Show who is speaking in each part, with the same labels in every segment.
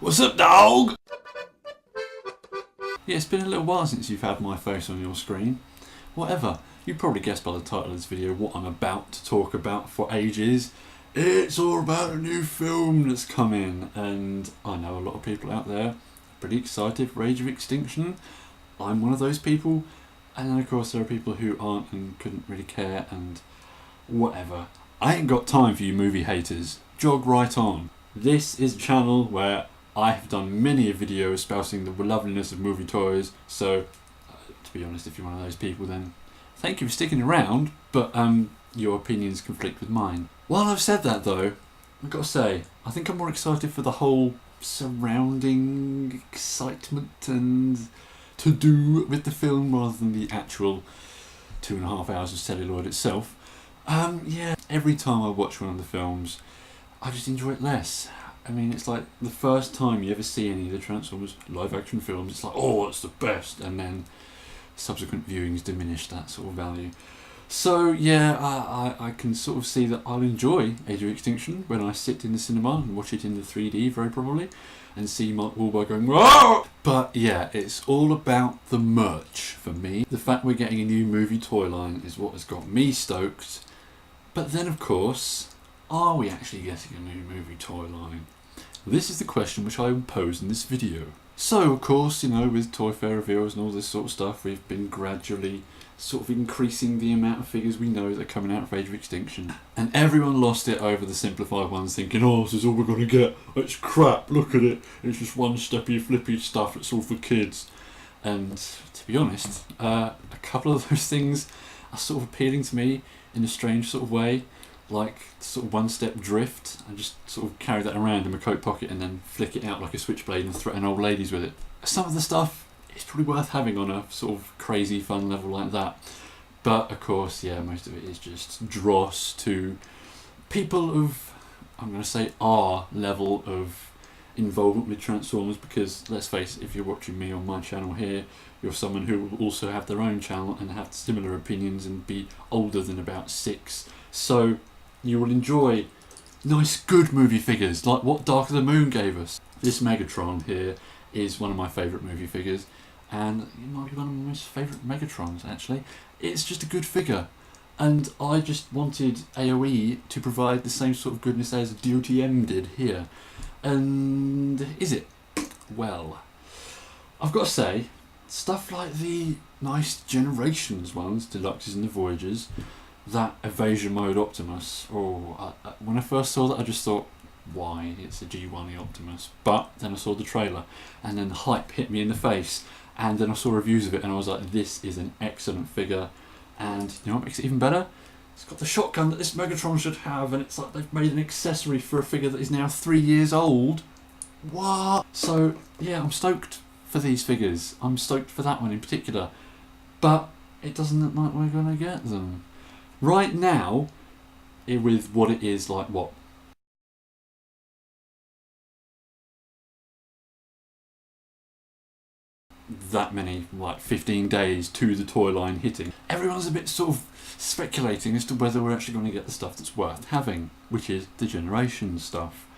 Speaker 1: What's up, dog? Yeah, it's been a little while since you've had my face on your screen. Whatever, you probably guessed by the title of this video what I'm about to talk about for ages. It's all about a new film that's coming, and I know a lot of people out there are pretty excited for Age of Extinction. I'm one of those people, and then of course there are people who aren't and couldn't really care and whatever. I ain't got time for you movie haters. Jog right on. This is a channel where I have done many a video espousing the loveliness of movie toys, so to be honest, if you're one of those people, then thank you for sticking around, but your opinions conflict with mine. While I've said that though, I've got to say, I think I'm more excited for the whole surrounding excitement and to do with the film rather than the actual 2.5 hours of celluloid itself. Yeah, every time I watch one of the films, I just enjoy it less. I mean, it's like the first time you ever see any of the Transformers live action films, it's like, oh, it's the best, and then subsequent viewings diminish that sort of value. So yeah, I can sort of see that I'll enjoy Age of Extinction when I sit in the cinema and watch it in the 3D very probably, and see Mark Wahlberg going, whoa! But yeah, it's all about the merch for me. The fact we're getting a new movie toy line is what has got me stoked. But then of course, are we actually getting a new movie toy line? This is the question which I will pose in this video. So of course, you know, with Toy Fair reveals and all this sort of stuff, we've been gradually sort of increasing the amount of figures we know that are coming out of Age of Extinction. And everyone lost it over the simplified ones, thinking, oh, this is all we're going to get. It's crap, look at it. It's just one steppy flippy stuff, it's all for kids. And to be honest, a couple of those things are sort of appealing to me in a strange sort of way. Like sort of one-step drift, and just sort of carry that around in my coat pocket and then flick it out like a switchblade and threaten old ladies with it. Some of the stuff is probably worth having on a sort of crazy fun level like that. But of course, yeah, most of it is just dross to people of, I'm going to say, our level of involvement with Transformers, because let's face it, if you're watching me on my channel here, you're someone who will also have their own channel and have similar opinions and be older than about 6. So you will enjoy nice good movie figures like what Dark of the Moon gave us. This Megatron here is one of my favourite movie figures, and it might be one of my most favourite Megatrons actually. It's just a good figure, and I just wanted AOE to provide the same sort of goodness as DOTM did here. And is it? Well, I've got to say, stuff like the nice Generations ones, Deluxes and the Voyagers, that Evasion Mode Optimus, when I first saw that I just thought, why, it's a G1E Optimus. But then I saw the trailer and then the hype hit me in the face, and then I saw reviews of it and I was like, this is an excellent figure. And you know what makes it even better? It's got the shotgun that this Megatron should have, and it's like they've made an accessory for a figure that is now 3 years old. What? So yeah, I'm stoked for these figures. I'm stoked for that one in particular, but it doesn't look like we're going to get them. Right now, with what it is, like what? That many, like 15 days to the toy line hitting. Everyone's a bit sort of speculating as to whether we're actually going to get the stuff that's worth having, which is the Generations stuff.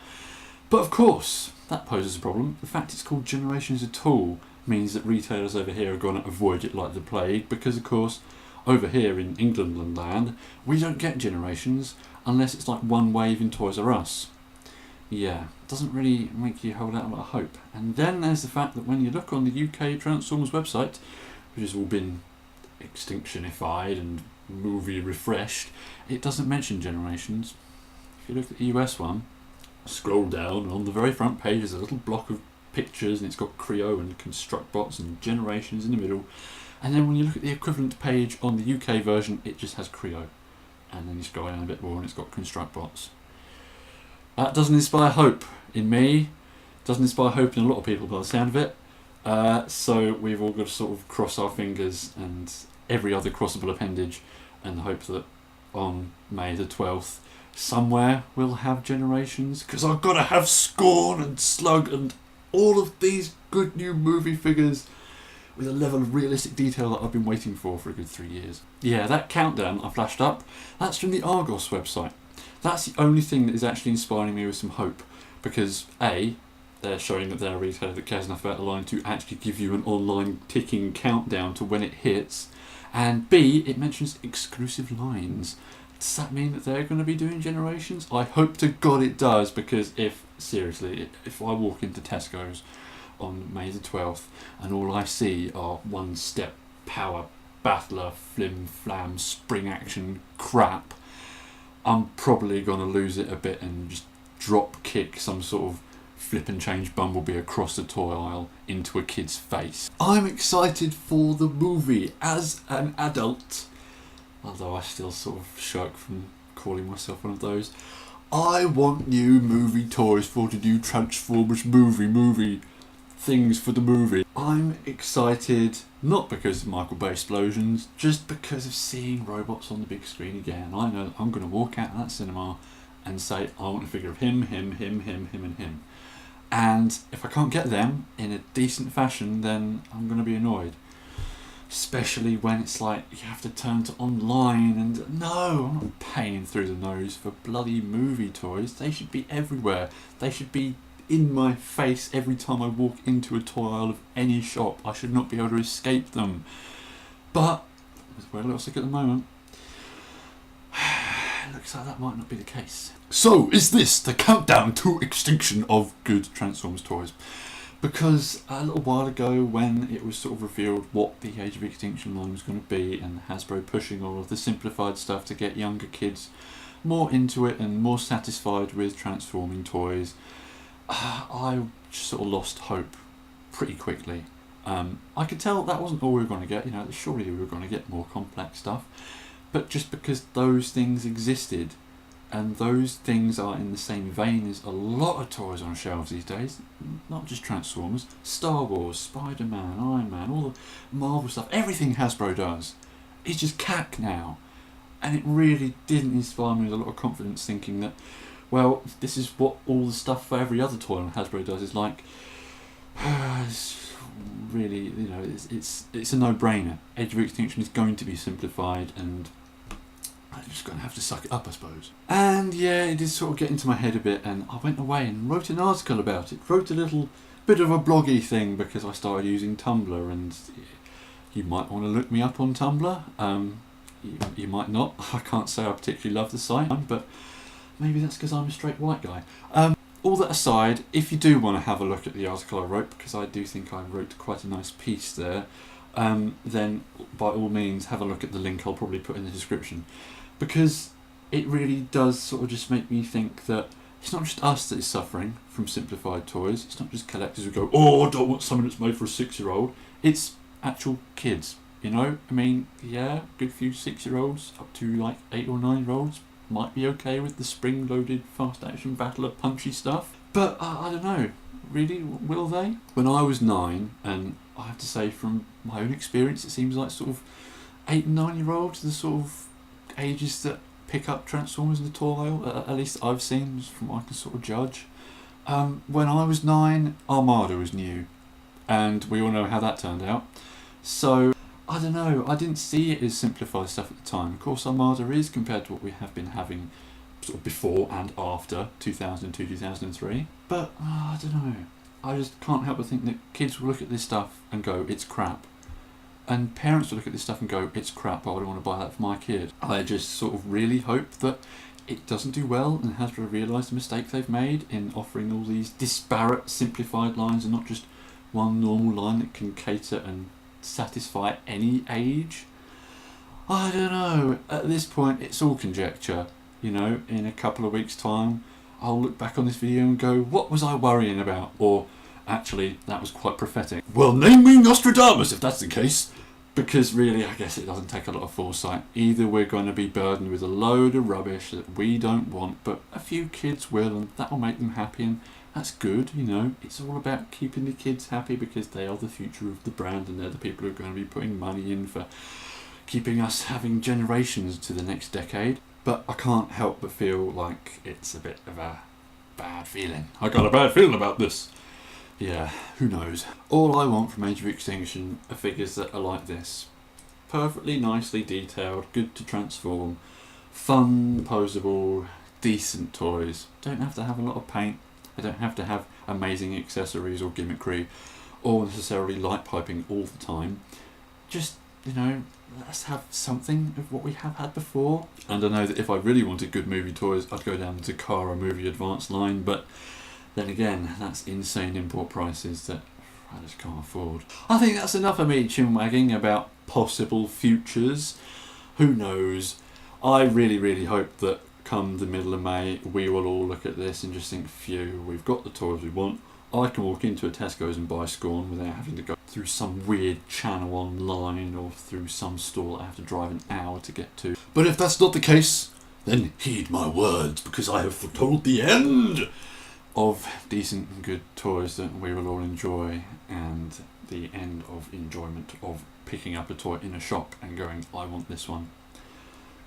Speaker 1: But of course, that poses a problem. The fact it's called Generations at all means that retailers over here are going to avoid it like the plague, because of course, over here in England and land, we don't get Generations unless it's like one wave in Toys R Us. Yeah, doesn't really make you hold out a lot of hope. And then there's the fact that when you look on the UK Transformers website, which has all been extinctionified and movie refreshed, it doesn't mention Generations. If you look at the US one, scroll down, and on the very front page there's a little block of pictures, and it's got Creo and Constructbots and Generations in the middle. And then when you look at the equivalent page on the UK version, it just has Creo. And then you scroll down a bit more and it's got Constructbots. That doesn't inspire hope in me. Doesn't inspire hope in a lot of people by the sound of it. So we've all got to sort of cross our fingers and every other crossable appendage and hope that on May the 12th somewhere we'll have Generations. Because I've got to have Scorn and Slug and all of these good new movie figures with a level of realistic detail that I've been waiting for a good 3 years. Yeah, that countdown I flashed up, that's from the Argos website. That's the only thing that is actually inspiring me with some hope, because A, they're showing that they're a retailer that cares enough about the line to actually give you an online ticking countdown to when it hits. And B, it mentions exclusive lines. Does that mean that they're going to be doing Generations? I hope to God it does, because if I walk into Tesco's on May the 12th and all I see are one step power battler flim flam spring action crap, I'm probably going to lose it a bit and just drop kick some sort of flip and change Bumblebee across the toy aisle into a kid's face. I'm excited for the movie as an adult, although I still sort of shirk from calling myself one of those. I want new movie toys for the new Transformers movie things for the movie. I'm excited, not because of Michael Bay explosions, just because of seeing robots on the big screen again. I know that I'm going to walk out of that cinema and say, I want a figure of him, and him. And if I can't get them in a decent fashion, then I'm going to be annoyed. Especially when it's like you have to turn to online, and no, I'm not paying through the nose for bloody movie toys. They should be everywhere. They should be in my face every time I walk into a toy aisle of any shop. I should not be able to escape them. But with where it looks like at the moment, it looks like that might not be the case. So, is this the countdown to extinction of good Transformers toys? Because a little while ago, when it was sort of revealed what the Age of Extinction line was going to be, and Hasbro pushing all of the simplified stuff to get younger kids more into it and more satisfied with transforming toys, I just sort of lost hope pretty quickly. I could tell that wasn't all we were going to get. You know, surely we were going to get more complex stuff. But just because those things existed, and those things are in the same vein as a lot of toys on shelves these days, not just Transformers, Star Wars, Spider-Man, Iron Man, all the Marvel stuff, everything Hasbro does is just cack now. And it really didn't inspire me with a lot of confidence, thinking that, well, this is what all the stuff for every other toy on Hasbro does is like. It's really, you know, it's a no-brainer. Age of Extinction is going to be simplified, and I'm just going to have to suck it up, I suppose. And yeah, it did sort of get into my head a bit, and I went away and wrote an article about it. Wrote a little bit of a bloggy thing, because I started using Tumblr, and you might want to look me up on Tumblr. You might not. I can't say I particularly love the site, but maybe that's because I'm a straight white guy. All that aside, if you do want to have a look at the article I wrote, because I do think I wrote quite a nice piece there, then by all means have a look at the link I'll probably put in the description. Because it really does sort of just make me think that it's not just us that is suffering from simplified toys. It's not just collectors who go, oh, I don't want something that's made for a 6-year-old. It's actual kids, you know? I mean, yeah, good few 6-year-olds up to like 8 or 9-year-olds might be okay with the spring-loaded fast-action battler punchy stuff. But I don't know, really, will they? When I was 9, and I have to say from my own experience, it seems like sort of 8 and 9-year-olds, the sort of ages that pick up Transformers in the toy aisle, at least I've seen from what I can sort of judge. When I was 9, Armada was new, and we all know how that turned out. So I don't know, I didn't see it as simplified stuff at the time. Of course, Armada is, compared to what we have been having sort of before and after 2002, 2003. But I don't know, I just can't help but think that kids will look at this stuff and go, it's crap. And parents will look at this stuff and go, it's crap, I don't want to buy that for my kid. I just sort of really hope that it doesn't do well, and Hasbro realise the mistake they've made in offering all these disparate simplified lines and not just one normal line that can cater and satisfy any age. I don't know, at this point it's all conjecture. You know, in a couple of weeks' time I'll look back on this video and go, what was I worrying about? Or actually, that was quite prophetic. Well, name me Nostradamus if that's the case. Because really, I guess it doesn't take a lot of foresight. Either we're going to be burdened with a load of rubbish that we don't want, but a few kids will, and that will make them happy, and that's good, you know. It's all about keeping the kids happy, because they are the future of the brand, and they're the people who are going to be putting money in for keeping us having generations to the next decade. But I can't help but feel like it's a bit of a bad feeling. I got a bad feeling about this. Yeah, who knows. All I want from Age of Extinction are figures that are like this. Perfectly nicely detailed, good to transform, fun, poseable, decent toys. Don't have to have a lot of paint. They don't have to have amazing accessories or gimmickry or necessarily light piping all the time. Just, you know, let's have something of what we have had before. And I know that if I really wanted good movie toys, I'd go down to Takara Movie Advance line, but then again, that's insane import prices that I just can't afford. I think that's enough of me chin-wagging about possible futures. Who knows? I really hope that come the middle of May, we will all look at this and just think, phew, we've got the toys we want. I can walk into a Tesco's and buy Scorn without having to go through some weird channel online or through some store I have to drive an hour to get to. But if that's not the case, then heed my words, because I have foretold the end of decent and good toys that we will all enjoy, and the end of enjoyment of picking up a toy in a shop and going, I want this one.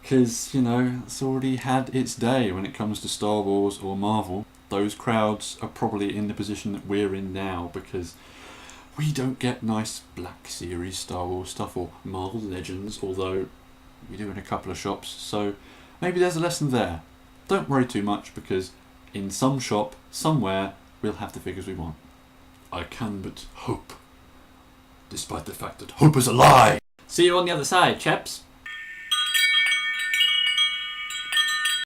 Speaker 1: Because, you know, it's already had its day when it comes to Star Wars or Marvel. Those crowds are probably in the position that we're in now because we don't get nice Black Series Star Wars stuff or Marvel Legends, although we do in a couple of shops, so maybe there's a lesson there. Don't worry too much, because in some shop, somewhere, we'll have the figures we want. I can but hope, despite the fact that hope is a lie.
Speaker 2: See you on the other side, chaps.